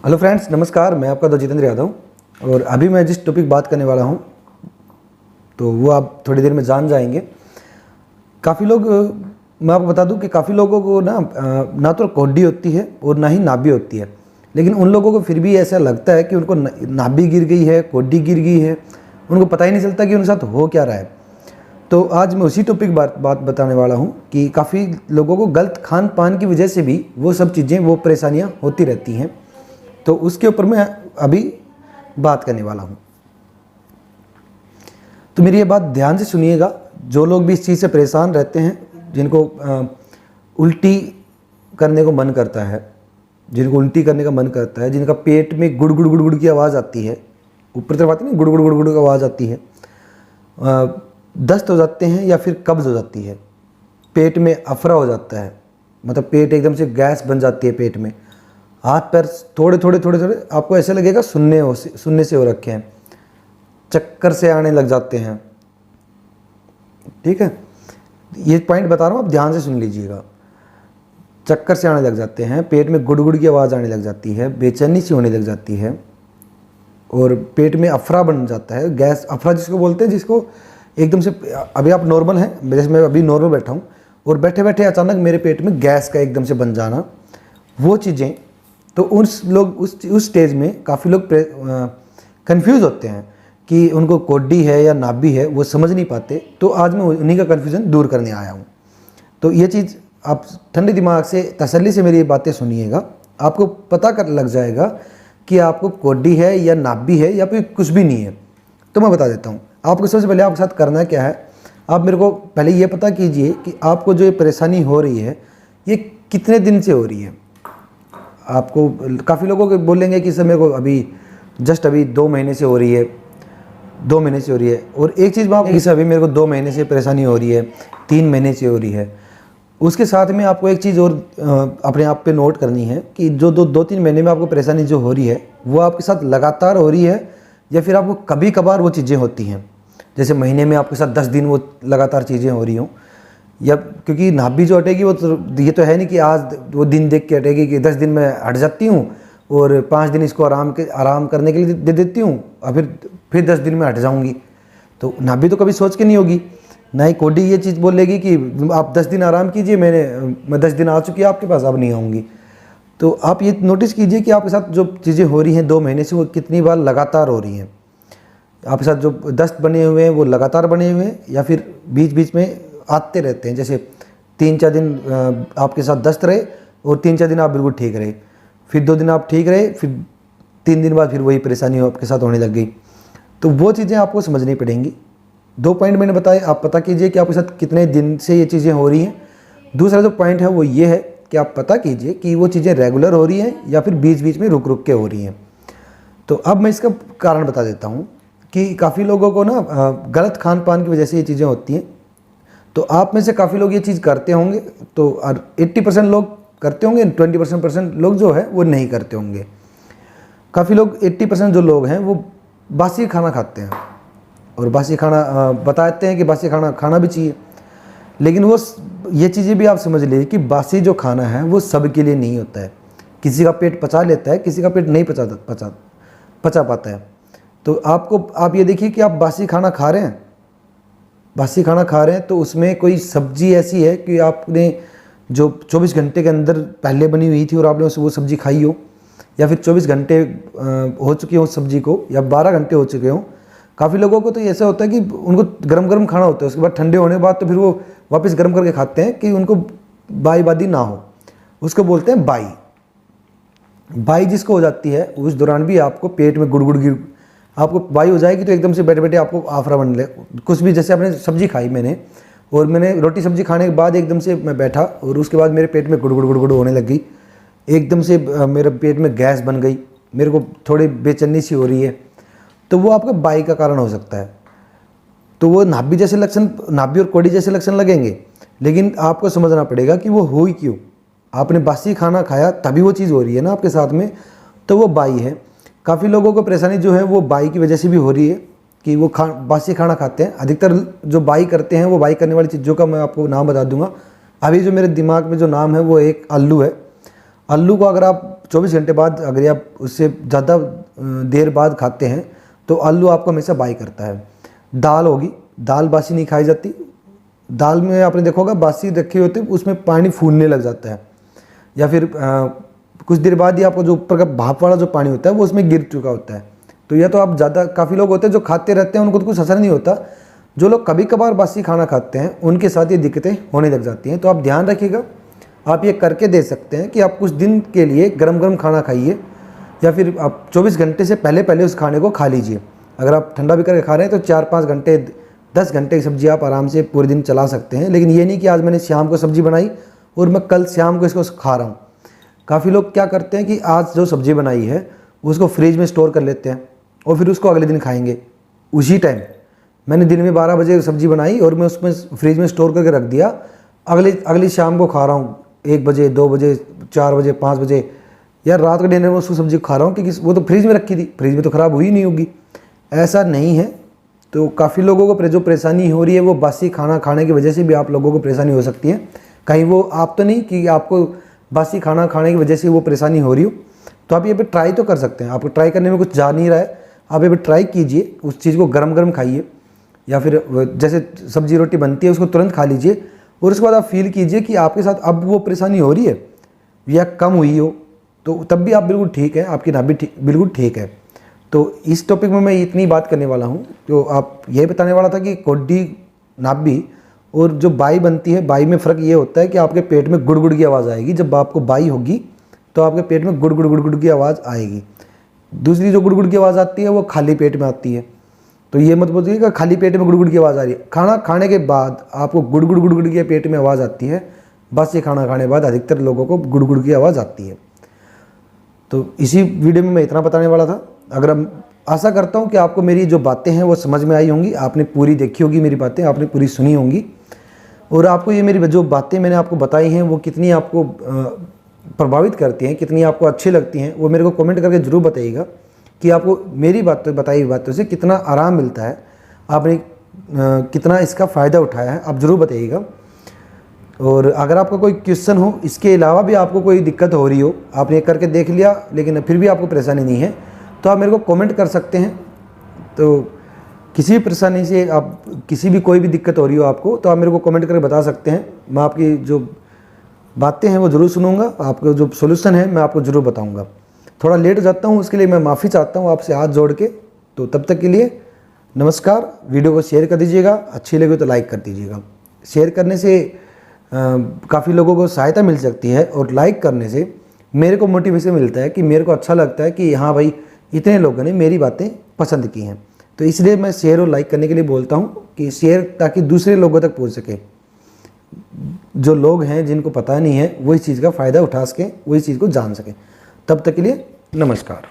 Hello friends, नमस्कार। मैं आपका दोस्त जितेंद्र यादव और अभी मैं जिस टॉपिक बात करने वाला हूं तो वो आप थोड़ी देर में जान जाएंगे। काफ़ी लोग, मैं आपको बता दूं कि काफ़ी लोगों को ना तो कोड्डी होती है और ना ही नाभि होती है, लेकिन उन लोगों को फिर भी ऐसा लगता है कि उनको नाभि गिर गई है, कोड्डी गिर गई है। उनको पता ही नहीं चलता कि उनके साथ हो क्या रहा है। तो आज मैं उसी टॉपिक बात बताने वाला हूँ कि काफ़ी लोगों को गलत खान पान की वजह से भी वो सब चीज़ें, वो परेशानियाँ होती रहती हैं। तो उसके ऊपर मैं अभी बात करने वाला हूँ। तो मेरी ये बात ध्यान से सुनिएगा। जो लोग भी इस चीज़ से परेशान रहते हैं, जिनको उल्टी करने को मन करता है, जिनको उल्टी करने का मन करता है, जिनका पेट में गुड़ गुड़ गुड़ गुड़ की आवाज़ आती है, ऊपर तरफ आती है ना, गुड़ गुड़ गुड़ गुड़ की आवाज़ आती है, दस्त हो जाते हैं या फिर कब्ज़ हो जाती है, पेट में अफरा हो जाता है, मतलब पेट एकदम से गैस बन जाती है पेट में, हाथ पैर थोड़े थोड़े थोड़े थोड़े आपको ऐसे लगेगा सुनने से हो रखे हैं, चक्कर से आने लग जाते हैं। ठीक है, ये पॉइंट बता रहा हूँ, आप ध्यान से सुन लीजिएगा। चक्कर से आने लग जाते हैं, पेट में गुड़ गुड़ की आवाज़ आने लग जाती है, बेचैनी सी होने लग जाती है और पेट में अफरा बन जाता है, गैस अफरा जिसको बोलते हैं, जिसको एकदम से अभी आप नॉर्मल हैं, जैसे मैं अभी नॉर्मल बैठा हूँ और बैठे बैठे अचानक मेरे पेट में गैस का एकदम से बन जाना, वो चीज़ें। तो उस स्टेज में काफ़ी लोग कंफ्यूज होते हैं कि उनको कोड्डी है या नाभि है, वो समझ नहीं पाते। तो आज मैं उन्हीं का कन्फ्यूज़न दूर करने आया हूँ। तो ये चीज़ आप ठंडे दिमाग से, तसल्ली से मेरी ये बातें सुनिएगा, आपको पता कर लग जाएगा कि आपको कोड्डी है या नाभि है या फिर कुछ भी नहीं है। तो मैं बता देता हूँ आपको। सबसे पहले आपके साथ करना क्या है, आप मेरे को पहले ये पता कीजिए कि आपको जो ये परेशानी हो रही है ये कितने दिन से हो रही है। आपको काफ़ी लोगों के बोलेंगे कि सर मेरे को अभी 2 महीने से हो रही है, 2 महीने से हो रही है। और एक चीज़ बात, कि अभी मेरे को 2 महीने से परेशानी हो रही है, 3 महीने से हो रही है। उसके साथ में आपको एक चीज़ और अपने आप पे नोट करनी है कि जो 2-3 महीने में आपको परेशानी जो हो रही है वो आपके साथ लगातार हो रही है या फिर आपको कभी कभार वो चीज़ें होती हैं। जैसे महीने में आपके साथ 10 दिन वो लगातार चीज़ें हो रही हों, या क्योंकि नाभि जो हटेगी वो तो ये तो है नहीं कि आज वो दिन देख के हटेगी कि 10 दिन में हट जाती हूँ और 5 दिन इसको आराम करने के लिए दे देती हूँ और फिर 10 दिन में हट जाऊँगी। तो नाभि तो कभी सोच के नहीं होगी। ना ही कोड्डी ये चीज़ बोलेगी कि आप 10 दिन आराम कीजिए, मैं 10 दिन आ चुकी है आपके पास, अब नहीं आऊँगी। तो आप ये नोटिस कीजिए कि आपके साथ जो चीज़ें हो रही हैं 2 महीने से, वो कितनी बार लगातार हो रही हैं। आपके साथ जो दस्त बने हुए हैं वो लगातार बने हुए हैं या फिर बीच बीच में आते रहते हैं। जैसे 3-4 दिन आपके साथ दस्त रहे और 3-4 दिन आप बिल्कुल ठीक रहे, फिर 2 दिन आप ठीक रहे, फिर 3 दिन बाद फिर वही परेशानी आपके साथ होने लग गई। तो वो चीज़ें आपको समझनी पड़ेंगी। 2 पॉइंट मैंने बताए, आप पता कीजिए कि आपके साथ कितने दिन से ये चीज़ें हो रही हैं। दूसरा जो पॉइंट है वो ये है कि आप पता कीजिए कि वो चीज़ें रेगुलर हो रही हैं या फिर बीच बीच में रुक रुक के हो रही हैं। तो अब मैं इसका कारण बता देता हूँ कि काफ़ी लोगों को ना गलत खान पान की वजह से ये चीज़ें होती हैं। तो आप में से काफ़ी लोग ये चीज़ करते होंगे, तो 80% लोग करते होंगे, 20% लोग जो है वो नहीं करते होंगे। काफ़ी लोग 80% जो लोग हैं वो बासी खाना खाते हैं और बासी खाना बताते हैं कि बासी खाना खाना भी चाहिए, लेकिन वो ये चीज़ें भी आप समझ लीजिए कि बासी जो खाना है वो सबके लिए नहीं होता है। किसी का पेट पचा लेता है, किसी का पेट नहीं पचा पाता है। तो आप ये देखिए कि आप बासी खाना खा रहे हैं तो उसमें कोई सब्जी ऐसी है कि आपने जो 24 घंटे के अंदर पहले बनी हुई थी और आपने वो सब्जी खाई हो, या फिर 24 घंटे हो चुके हो उस सब्जी को, या 12 घंटे हो चुके हों। काफ़ी लोगों को तो ऐसा होता है कि उनको गरम गरम खाना होता है, उसके बाद ठंडे होने के बाद तो फिर वो वापस गर्म करके खाते हैं कि उनको बादी ना हो। उसको बोलते हैं बाई जिसको हो जाती है, उस दौरान भी आपको पेट में गुड़गुड़ गिर आपको बाई हो जाएगी। तो एकदम से बैठे बैठे आपको आफरा बन ले कुछ भी। जैसे आपने सब्जी खाई मैंने रोटी सब्जी खाने के बाद एकदम से मैं बैठा और उसके बाद मेरे पेट में गुड़गुड़ गुड़गुड़ होने लग गई, एकदम से मेरे पेट में गैस बन गई, मेरे को थोड़ी बेचैनी सी हो रही है। तो वो आपका बाई का कारण हो सकता है। तो वो नाभि जैसे लक्षण, नाभि और कोड्डी जैसे लक्षण लगेंगे, लेकिन आपको समझना पड़ेगा कि वो हुई क्यों। आपने बासी खाना खाया तभी वो चीज़ हो रही है ना आपके साथ में, तो वो बाई है। काफ़ी लोगों को परेशानी जो है वो बाई की वजह से भी हो रही है कि वो बासी खाना खाते हैं। अधिकतर जो बाई करते हैं, वो बाई करने वाली चीज़ों का मैं आपको नाम बता दूंगा। अभी जो मेरे दिमाग में जो नाम है वो एक आलू है। आलू को अगर आप 24 घंटे बाद अगर आप उससे ज़्यादा देर बाद खाते हैं तो आलू आपको हमेशा बाई करता है। दाल होगी, दाल बासी नहीं खाई जाती। दाल में आपने देखा होगा बासी रखी होती है उसमें पानी फूलने लग जाता है, या फिर कुछ देर बाद ही आपको जो ऊपर का भाप वाला जो पानी होता है वो उसमें गिर चुका होता है। तो या तो आप ज़्यादा, काफ़ी लोग होते हैं जो खाते रहते हैं उनको तो कुछ असर नहीं होता, जो लोग कभी कभार बासी खाना खाते हैं उनके साथ ये दिक्कतें होने लग जाती हैं। तो आप ध्यान रखिएगा, आप ये करके दे सकते हैं कि आप कुछ दिन के लिए गरम गरम खाना खाइए, या फिर आप 24 घंटे से पहले पहले उस खाने को खा लीजिए। अगर आप ठंडा भी करके खा रहे हैं तो 4-5 घंटे 10 घंटे की सब्जी आप आराम से पूरे दिन चला सकते हैं। लेकिन ये नहीं कि आज मैंने शाम को सब्जी बनाई और मैं कल शाम को इसको खा रहा हूँ। काफ़ी लोग क्या करते हैं कि आज जो सब्जी बनाई है उसको फ्रिज में स्टोर कर लेते हैं और फिर उसको अगले दिन खाएंगे उसी टाइम। मैंने दिन में 12 बजे सब्जी बनाई और मैं उसमें फ्रिज में स्टोर करके रख दिया, अगली शाम को खा रहा हूँ 1 बजे, 2 बजे, 4 बजे, 5 बजे, यार रात का डिनर में उसको सब्जी खा रहा हूँ क्योंकि वो तो फ्रिज में रखी थी, फ्रिज में तो ख़राब हुई नहीं होगी। ऐसा नहीं है। तो काफ़ी लोगों को जो परेशानी हो रही है वो बासी खाना खाने की वजह से भी आप लोगों को परेशानी हो सकती है। कहीं वो आप तो नहीं कि आपको बासी खाना खाने की वजह से वो परेशानी हो रही हो। तो आप ये पे ट्राई तो कर सकते हैं, आपको ट्राई करने में कुछ जा नहीं रहा है, आप ये पे ट्राई कीजिए, उस चीज़ को गरम गरम खाइए, या फिर जैसे सब्जी रोटी बनती है उसको तुरंत खा लीजिए और उसके बाद आप फील कीजिए कि आपके साथ अब वो परेशानी हो रही है या कम हुई हो, तो तब भी आप बिल्कुल ठीक है, आपकी नाभि बिल्कुल ठीक है। तो इस टॉपिक में मैं इतनी बात करने वाला हूँ। तो आप ये बताने वाला था कि कोड्डी, नाभि और जो बाई बनती है, बाई में फ़र्क ये होता है कि आपके पेट में गुड़ गुड़ की आवाज़ आएगी। जब आपको बाई होगी तो आपके पेट में गुड़ गुड़ गुड़ गुड़ की आवाज़ आएगी। दूसरी जो गुड़ गुड़ की आवाज़ आती है वो खाली पेट में आती है। तो ये मत बोलिए कि खाली पेट में गुड़ गुड़ की आवाज़ आ रही है। खाना खाने के बाद आपको गुड़ गुड़ गुड़ गुड़ की पेट में आवाज़ आती है। बस ये खाना खाने के बाद अधिकतर लोगों को गुड़ गुड़ की आवाज़ आती है। तो इसी वीडियो में मैं इतना बताने वाला था। अगर हम आशा करता हूँ कि आपको मेरी जो बातें हैं वो समझ में आई होंगी, आपने पूरी देखी होगी मेरी बातें, आपने पूरी सुनी होंगी, और आपको ये मेरी जो बातें मैंने आपको बताई हैं वो कितनी आपको प्रभावित करती हैं, कितनी आपको अच्छी लगती हैं, वो मेरे को कमेंट करके ज़रूर बताइएगा कि आपको मेरी बताई हुई बातों से कितना आराम मिलता है, आपने कितना इसका फ़ायदा उठाया है, आप ज़रूर बताइएगा। और अगर आपका कोई क्वेश्चन हो, इसके अलावा भी आपको कोई दिक्कत हो रही हो, आपने करके देख लिया लेकिन फिर भी आपको परेशानी नहीं है, तो आप मेरे को कमेंट कर सकते हैं। तो किसी भी परेशानी से आप, किसी भी कोई भी दिक्कत हो रही हो आपको, तो आप मेरे को कमेंट करके बता सकते हैं। मैं आपकी जो बातें हैं वो ज़रूर सुनूंगा, आपको जो सोल्यूशन है मैं आपको ज़रूर बताऊंगा। थोड़ा लेट हो जाता हूँ, उसके लिए मैं माफ़ी चाहता हूँ आपसे हाथ जोड़ के। तो तब तक के लिए नमस्कार। वीडियो को शेयर कर दीजिएगा, अच्छी लगे तो लाइक कर दीजिएगा। शेयर करने से काफ़ी लोगों को सहायता मिल सकती है, और लाइक करने से मेरे को मोटिवेशन मिलता है कि मेरे को अच्छा लगता है कि हाँ भाई, इतने लोगों ने मेरी बातें पसंद की हैं। तो इसलिए मैं शेयर और लाइक करने के लिए बोलता हूँ कि शेयर, ताकि दूसरे लोगों तक पहुँच सके। जो लोग हैं जिनको पता नहीं है वो इस चीज़ का फ़ायदा उठा सकें, वो इस चीज़ को जान सकें। तब तक के लिए नमस्कार।